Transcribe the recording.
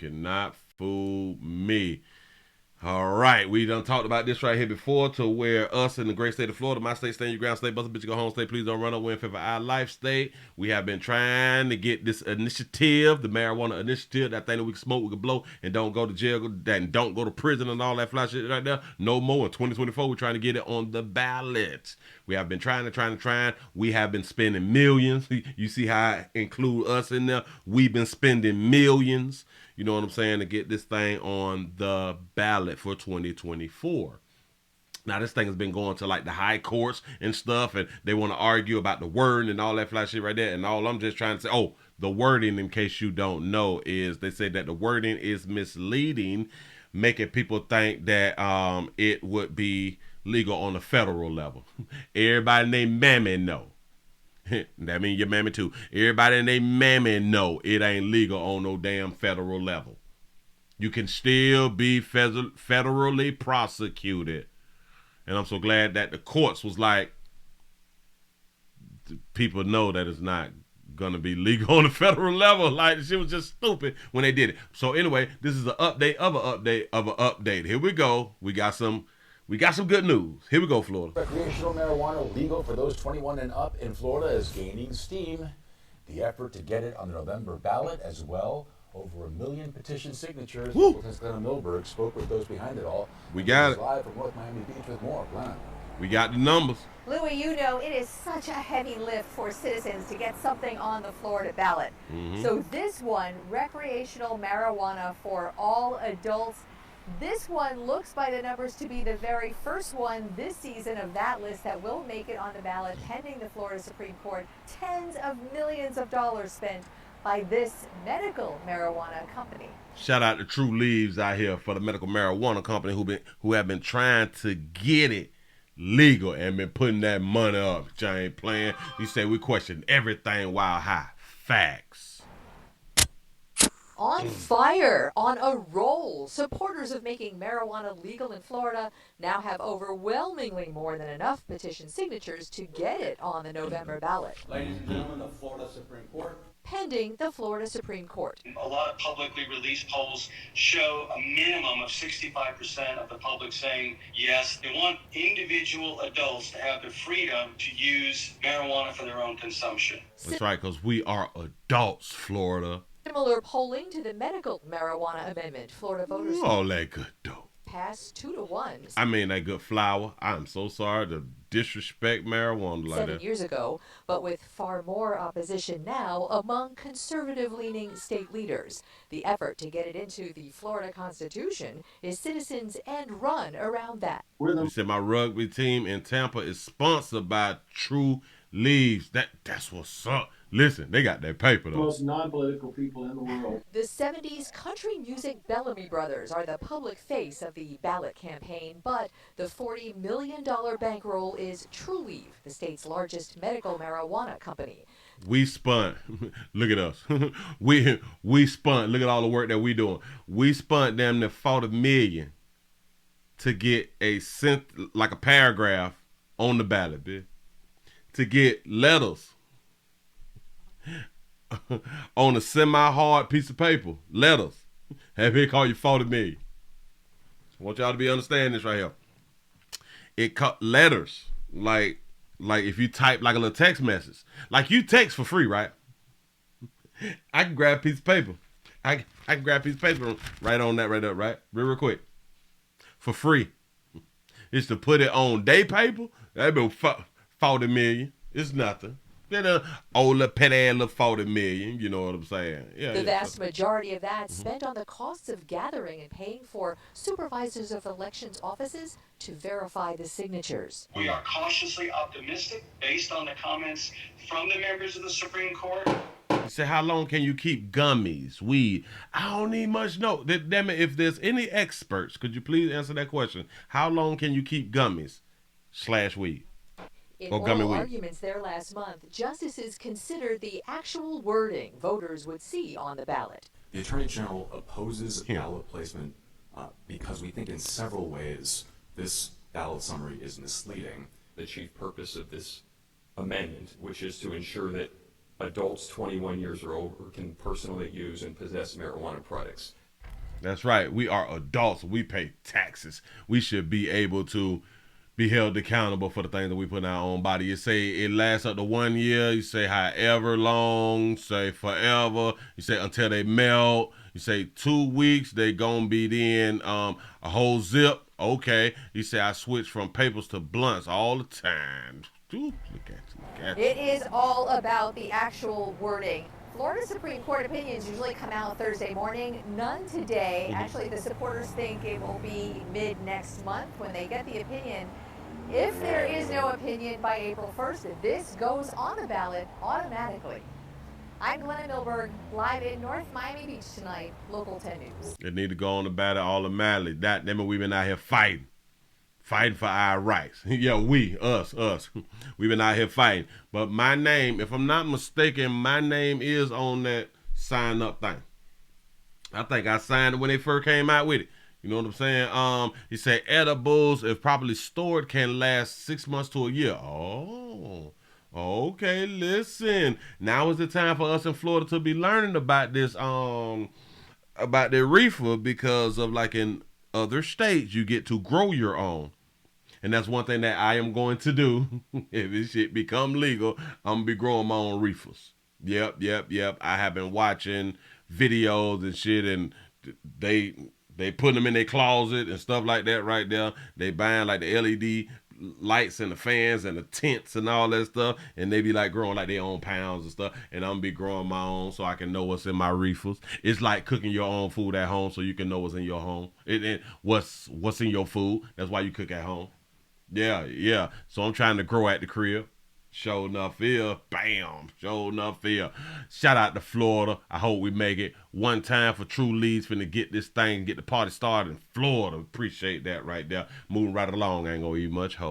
cannot fool me. All right, we done talked about this right here before, to where us in the great state of Florida, my state, stand your ground state, bust a bitch, go home state, please don't run away in favor of our life state. We have been trying to get this initiative, the marijuana initiative, that thing that we can smoke, we can blow, and don't go to jail, and don't go to prison and all that fly shit right there. No more. In 2024, we're trying to get it on the ballot. We have been trying. We have been spending millions. You see how I include us in there? We've been spending millions. You know what I'm saying, to get this thing on the ballot for 2024. Now, this thing has been going to like the high courts and stuff, and they want to argue about the wording and all that fly shit right there. And all I'm just trying to say, the wording, in case you don't know, is they say that the wording is misleading, making people think that it would be legal on the federal level. Everybody named Mammy know. That mean your mammy too. Everybody and they mammy know it ain't legal on no damn federal level. You can still be federally prosecuted. And I'm so glad that the courts was like, people know that it's not gonna be legal on the federal level. Like, shit was just stupid when they did it. So anyway, this is an update of an update of an update. Here we go. We got some good news. Here we go, Florida. Recreational marijuana legal for those 21 and up in Florida is gaining steam. The effort to get it on the November ballot as well. Over 1 million petition signatures. Since Glenna Milberg spoke with those behind it all. We got it. Live from North Miami Beach with more. Glenna. We got the numbers. Louis, you know it is such a heavy lift for citizens to get something on the Florida ballot. So this one, recreational marijuana for all adults, this one looks by the numbers to be the very first one this season of that list that will make it on the ballot pending the Florida Supreme Court. Tens of millions of dollars spent by this medical marijuana company. Shout out to True Leaves out here for the medical marijuana company who have been trying to get it legal and been putting that money up. Which I ain't playing. You say we question everything while high. Facts. On fire, on a roll. Supporters of making marijuana legal in Florida now have overwhelmingly more than enough petition signatures to get it on the November ballot. Ladies and gentlemen, the Florida Supreme Court. Pending the Florida Supreme Court. A lot of publicly released polls show a minimum of 65% of the public saying yes. They want individual adults to have the freedom to use marijuana for their own consumption. That's right, because we are adults, Florida. Similar polling to the medical marijuana amendment. Florida voters all that good dope. Passed 2-1. I mean that good flower. I'm so sorry to disrespect marijuana like 7 that. years ago, but with far more opposition now among conservative-leaning state leaders. The effort to get it into the Florida Constitution is citizens and run around that. You said my rugby team in Tampa is sponsored by True Leaves. That's what's up. Listen, they got that paper though. Most non-political people in the world. The 70s country music Bellamy brothers are the public face of the ballot campaign, but the $40 million bankroll is TrueLeaf, the state's largest medical marijuana company. We spun. Look at us. we spun. Look at all the work that we doing. We spun damn near $40 million to get a paragraph on the ballot, bitch. To get letters on a semi-hard piece of paper. Letters. Have they call you 40 million. I want y'all to be understanding this right here. It cut letters like if you type like a little text message. Like you text for free, right? I can grab a piece of paper. I can grab a piece of paper right on that right up, right? Real quick. For free. It's to put it on day paper. That'd be 40 million. It's nothing. Older petty little 40 million, you know what I'm saying? Yeah. The vast majority of that spent on the costs of gathering and paying for supervisors of elections offices to verify the signatures. We are cautiously optimistic based on the comments from the members of the Supreme Court. You say, how long can you keep gummies, weed? I don't need much. No, damn it, if there's any experts, could you please answer that question? How long can you keep gummies / weed? In oral arguments there last month, justices considered the actual wording voters would see on the ballot. The Attorney General opposes ballot placement because we think in several ways this ballot summary is misleading. The chief purpose of this amendment, which is to ensure that adults 21 years or older can personally use and possess marijuana products. That's right. We are adults. We pay taxes. We should be able to be held accountable for the things that we put in our own body. You say it lasts up to 1 year. You say however long. You say forever. You say until they melt. You say 2 weeks. They gonna be then a whole zip. Okay. You say I switch from papers to blunts all the time. Ooh, look at you. Look at you. It is all about the actual wording. Florida Supreme Court opinions usually come out Thursday morning. None today. Actually, the supporters think it will be mid next month when they get the opinion. If there is no opinion by April 1st, this goes on the ballot automatically. I'm Glenna Milberg, live in North Miami Beach tonight, Local 10 News. They need to go on the ballot automatically. That means we've been out here fighting for our rights. Yeah, us. We've been out here fighting. But my name, if I'm not mistaken, my name is on that sign up thing. I think I signed it when they first came out with it. You know what I'm saying? He said edibles, if properly stored, can last 6 months to a year. Oh, okay. Listen, now is the time for us in Florida to be learning about this, about the reefer, because of like in other states, you get to grow your own. And that's one thing that I am going to do. If this shit become legal, I'm going to be growing my own reefers. Yep. I have been watching videos and shit, and they put them in their closet and stuff like that right there. They buying like the LED lights and the fans and the tents and all that stuff, and they be like growing like their own pounds and stuff, and I'm gonna be growing my own so I can know what's in my reefers. It's like cooking your own food at home so you can know what's in your home. And what's in your food. That's why you cook at home. Yeah. So I'm trying to grow at the crib. Sure enough here. Bam. Sure enough here. Shout out to Florida. I hope we make it. One time for True Leads finna get this thing, get the party started in Florida. Appreciate that right there. Moving right along. I ain't gonna eat much hope.